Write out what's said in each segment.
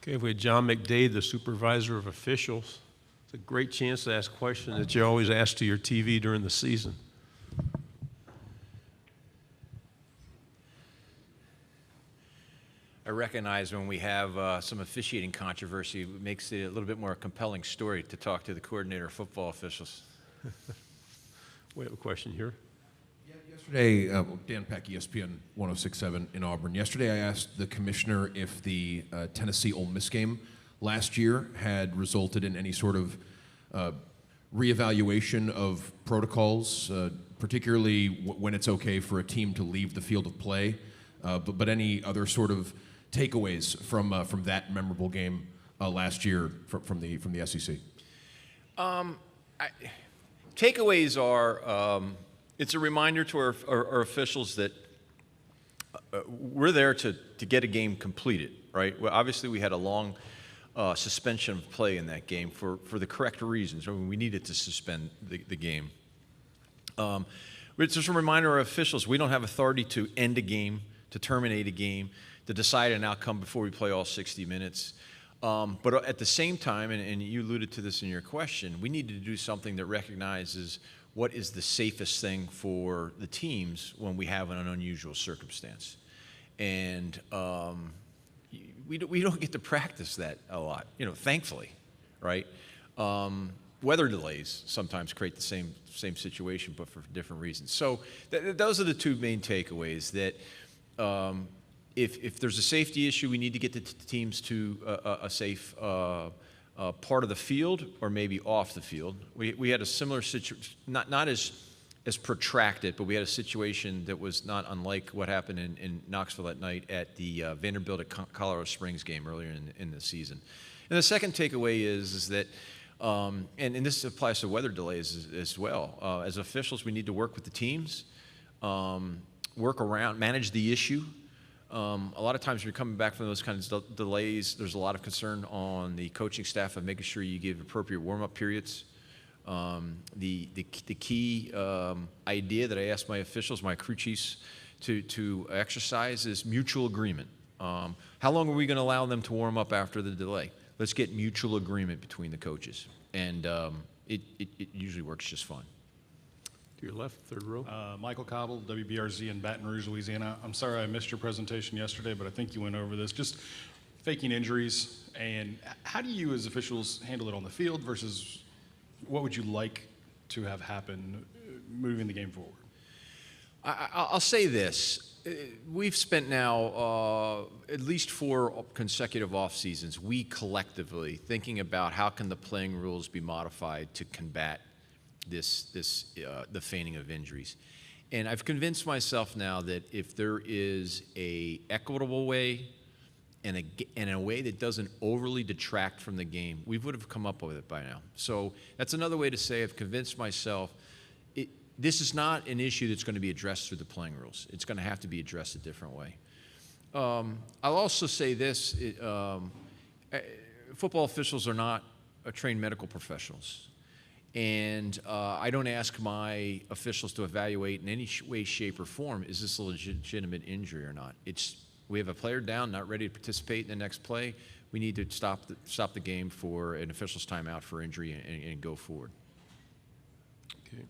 Okay, we had John McDaid, the supervisor of officials. It's a great chance to ask questions that you always ask to your TV during the season. I recognize when we have some officiating controversy, it makes it a little bit more a compelling story to talk to the coordinator of football officials. We have a question here. Yesterday, Dan Peck, ESPN 106.7 in Auburn. Yesterday I asked the commissioner if the Tennessee-Ole Miss game last year had resulted in any sort of reevaluation of protocols, particularly when it's okay for a team to leave the field of play, but any other sort of takeaways from that memorable game last year from the SEC. Takeaways are, it's a reminder to our officials that we're there to get a game completed, right? Well, obviously, we had a long suspension of play in that game for the correct reasons. I mean, we needed to suspend the game. But it's just a reminder to our officials, we don't have authority to end a game, to terminate a game, to decide an outcome before we play all 60 minutes. But at the same time, and you alluded to this in your question, we need to do something that recognizes what is the safest thing for the teams when we have an unusual circumstance. And we don't get to practice that a lot, thankfully, right? Weather delays sometimes create the same situation, but for different reasons. So those are the two main takeaways, that if there's a safety issue, we need to get the teams to a safe part of the field, or maybe off the field. We had a similar situation, not as protracted, but we had a situation that was not unlike what happened in Knoxville that night at the Vanderbilt at Colorado Springs game earlier in the season. And the second takeaway is that, and this applies to weather delays as well. As officials, we need to work with the teams, work around, manage the issue. A lot of times when you're coming back from those kinds of delays, there's a lot of concern on the coaching staff of making sure you give appropriate warm-up periods. The key idea that I ask my officials, my crew chiefs, to exercise is mutual agreement. How long are we going to allow them to warm up after the delay? Let's get mutual agreement between the coaches, and it usually works just fine. To your left, third row. Michael Cobble, WBRZ in Baton Rouge, Louisiana. I'm sorry I missed your presentation yesterday, but I think you went over this. Just faking injuries, and how do you as officials handle it on the field versus what would you like to have happen moving the game forward? I'll say this. We've spent now at least 4 consecutive off seasons, we collectively, thinking about how can the playing rules be modified to combat the feigning of injuries. And I've convinced myself now that if there is a equitable way and a way that doesn't overly detract from the game, we would have come up with it by now. So that's another way to say I've convinced myself this is not an issue that's going to be addressed through the playing rules. It's going to have to be addressed a different way. I'll also say this, football officials are not trained medical professionals. And I don't ask my officials to evaluate in any way, shape, or form, is this a legitimate injury or not? We have a player down, not ready to participate in the next play. We need to stop the game for an official's timeout for injury and go forward. Okay.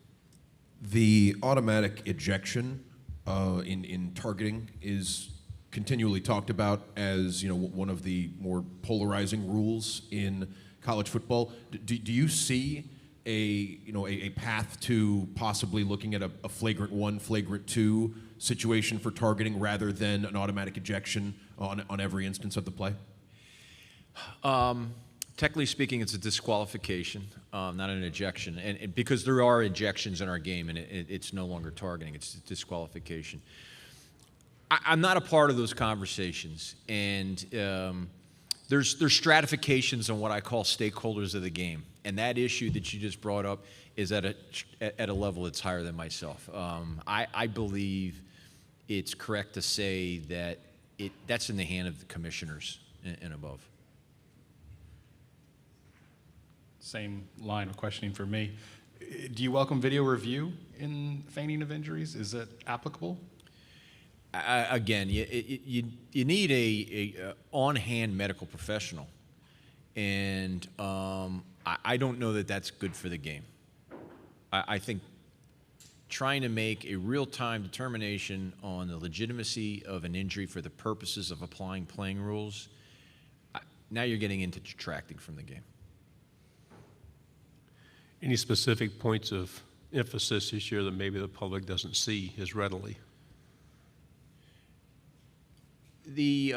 The automatic ejection in targeting is continually talked about as one of the more polarizing rules in college football. Do you see a path to possibly looking at a flagrant 1, flagrant 2 situation for targeting rather than an automatic ejection on every instance of the play? Technically speaking, it's a disqualification, not an ejection, and because there are ejections in our game, and it's no longer targeting; it's disqualification. I'm not a part of those conversations, and there's stratifications on what I call stakeholders of the game, and that issue that you just brought up is at a level that's higher than myself. I believe it's correct to say that that's in the hand of the commissioners and above. Same line of questioning for me. Do you welcome video review in feigning of injuries? Is it applicable? Again, you need a on-hand medical professional, and I don't know that that's good for the game. I think trying to make a real-time determination on the legitimacy of an injury for the purposes of applying playing rules, now you're getting into detracting from the game. Any specific points of emphasis this year that maybe the public doesn't see as readily? The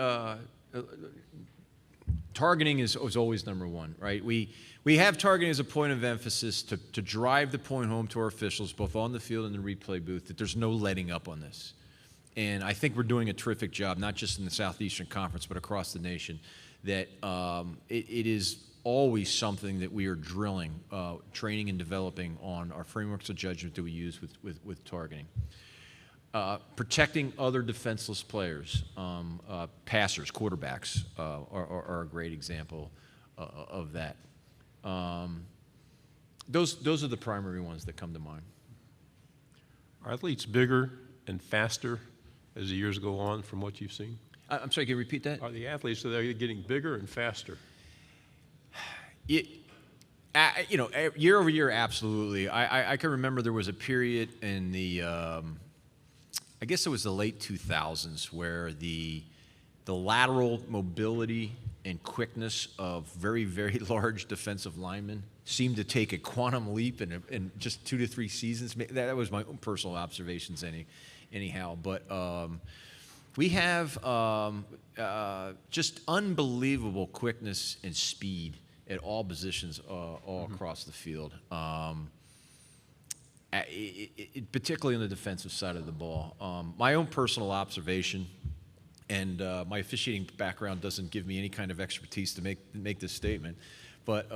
targeting is always number one, right? We have targeting as a point of emphasis to drive the point home to our officials, both on the field and the replay booth, that there's no letting up on this. And I think we're doing a terrific job, not just in the Southeastern Conference, but across the nation, that it is always something that we are drilling, training and developing on our frameworks of judgment that we use with targeting. Protecting other defenseless players, passers, quarterbacks are a great example of that. Those are the primary ones that come to mind. Are athletes bigger and faster as the years go on from what you've seen? I'm sorry, can you repeat that? Are the athletes, are they getting bigger and faster? Year over year, absolutely. I can remember there was a period in the, I guess it was the late 2000s, where the lateral mobility and quickness of very, very large defensive linemen seemed to take a quantum leap in just 2 to 3 seasons. That was my own personal observations anyhow. But we have just unbelievable quickness and speed at all positions all across the field, particularly on the defensive side of the ball. My own personal observation, and my officiating background doesn't give me any kind of expertise to make this statement, but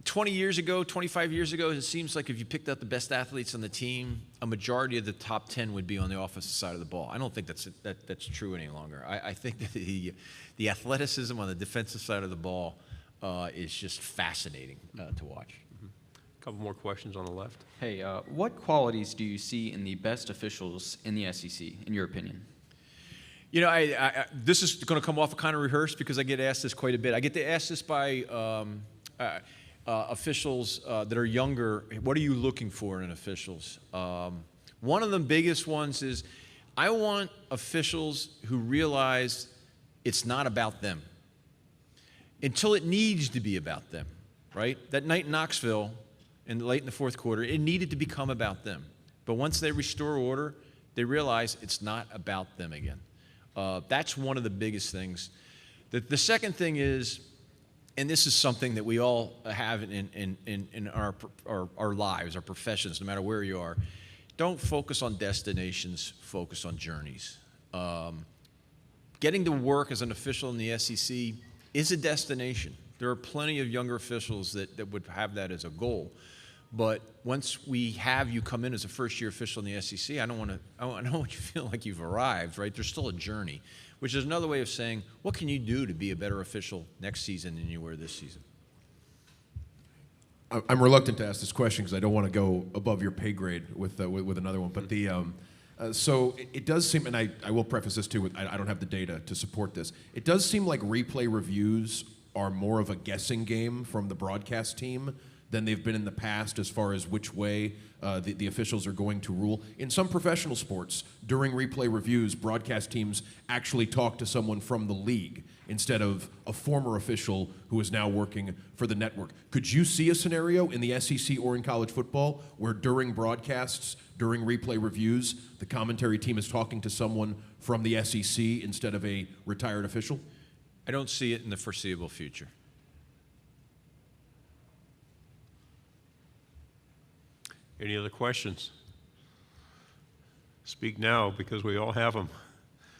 20 years ago, 25 years ago, it seems like if you picked out the best athletes on the team, a majority of the top 10 would be on the offensive side of the ball. I don't think that's true any longer. I think that the athleticism on the defensive side of the ball is just fascinating to watch. A couple more questions on the left. Hey, what qualities do you see in the best officials in the SEC, in your opinion? You know, this is going to come off kind of rehearsed because I get asked this quite a bit. I get to ask this by officials that are younger. What are you looking for in officials? One of the biggest ones is I want officials who realize it's not about them until it needs to be about them, right? That night in Knoxville, late in the fourth quarter, it needed to become about them. But once they restore order, they realize it's not about them again. That's one of the biggest things. The second thing is, and this is something that we all have in our lives, our professions, no matter where you are, don't focus on destinations, focus on journeys. Getting to work as an official in the SEC is a destination. There are plenty of younger officials that would have that as a goal. But once we have you come in as a first-year official in the SEC, I don't want you to feel like you've arrived, right? There's still a journey, which is another way of saying, what can you do to be a better official next season than you were this season? I'm reluctant to ask this question because I don't want to go above your pay grade with another one. But so it does seem, and I will preface this too, I don't have the data to support this. It does seem like replay reviews are more of a guessing game from the broadcast team than they've been in the past as far as which way the officials are going to rule. In some professional sports, during replay reviews, broadcast teams actually talk to someone from the league instead of a former official who is now working for the network. Could you see a scenario in the SEC or in college football where during broadcasts, during replay reviews, the commentary team is talking to someone from the SEC instead of a retired official? I don't see it in the foreseeable future. Any other questions? Speak now because we all have them.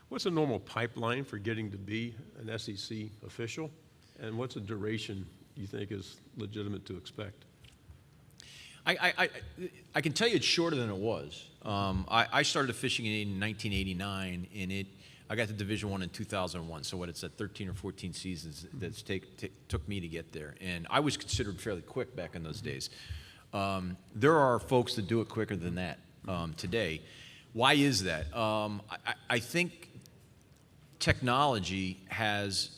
What's a normal pipeline for getting to be an SEC official? And what's a duration you think is legitimate to expect? I can tell you it's shorter than it was. I started officiating in 1989, and I got to Division I in 2001. So what, it's at 13 or 14 seasons that took me to get there. And I was considered fairly quick back in those days. There are folks that do it quicker than that today. Why is that? I think technology has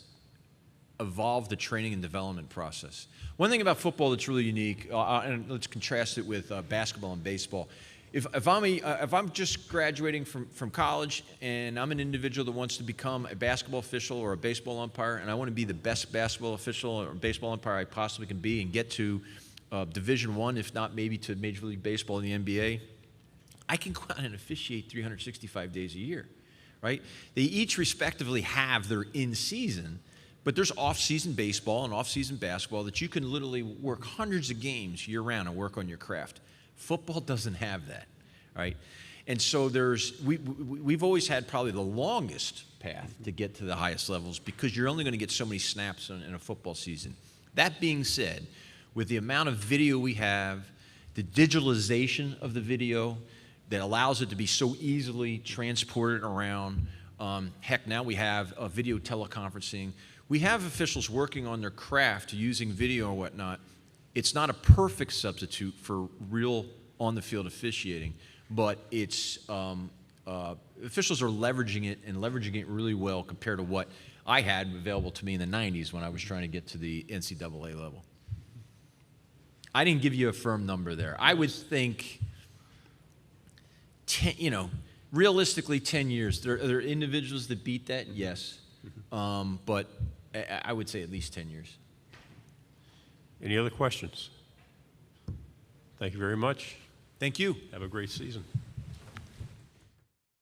evolved the training and development process. One thing about football that's really unique, and let's contrast it with basketball and baseball. If I'm just graduating from college and I'm an individual that wants to become a basketball official or a baseball umpire, and I want to be the best basketball official or baseball umpire I possibly can be and get to Division I, if not maybe to Major League Baseball and the NBA, I can go out and officiate 365 days a year, right? They each respectively have their in-season, but there's off-season baseball and off-season basketball that you can literally work hundreds of games year-round and work on your craft. Football doesn't have that, right? And so we've always had probably the longest path to get to the highest levels because you're only going to get so many snaps in a football season. That being said, with the amount of video we have, the digitalization of the video that allows it to be so easily transported around, heck, now we have video teleconferencing. We have officials working on their craft using video and whatnot. It's not a perfect substitute for real on-the-field officiating, but it's officials are leveraging it and leveraging it really well compared to what I had available to me in the 90s when I was trying to get to the NCAA level. I didn't give you a firm number there. I would think, realistically 10 years. Are there individuals that beat that? Yes. But I would say at least 10 years. Any other questions? Thank you very much. Thank you. Have a great season.